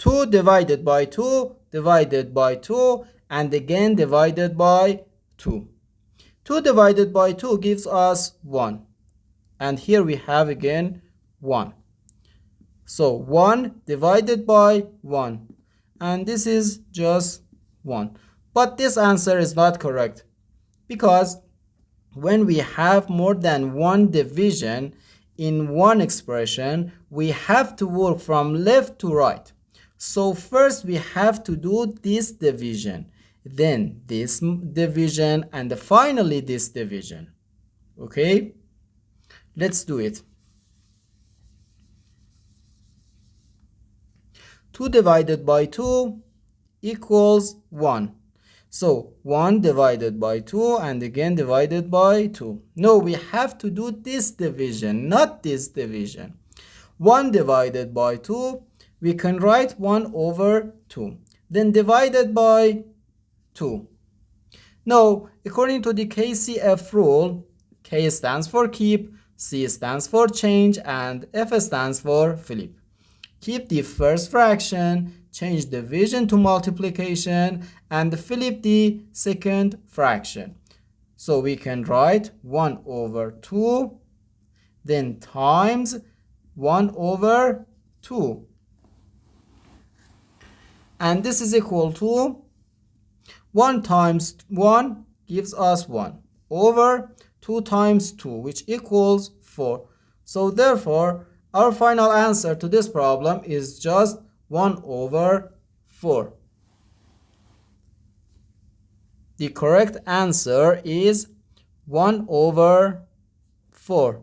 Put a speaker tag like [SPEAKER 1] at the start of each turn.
[SPEAKER 1] 2 divided by 2 divided by 2 and again divided by 2. 2 divided by 2 gives us 1. And here we have again 1. So 1 divided by 1. And this is just 1. But this answer is not correct, because when we have more than one division in one expression, we have to work from left to right. So first we have to do this division, then this division, and finally this division. Okay, let's do it. 2 divided by 2 equals 1. So 1 divided by 2 and again divided by 2. No, we have to do this division, not this division. 1 divided by 2, we can write 1 over 2. Then divided by 2. Now, according to the KCF rule, K stands for keep, C stands for change, and F stands for flip. Keep the first fraction, change division to multiplication, and flip the second fraction. So we can write 1 over 2, then times 1 over 2. And this is equal to 1 times 1 gives us 1 over 2 times 2, which equals 4. So therefore, our final answer to this problem is just 1 over 4. The correct answer is 1 over 4.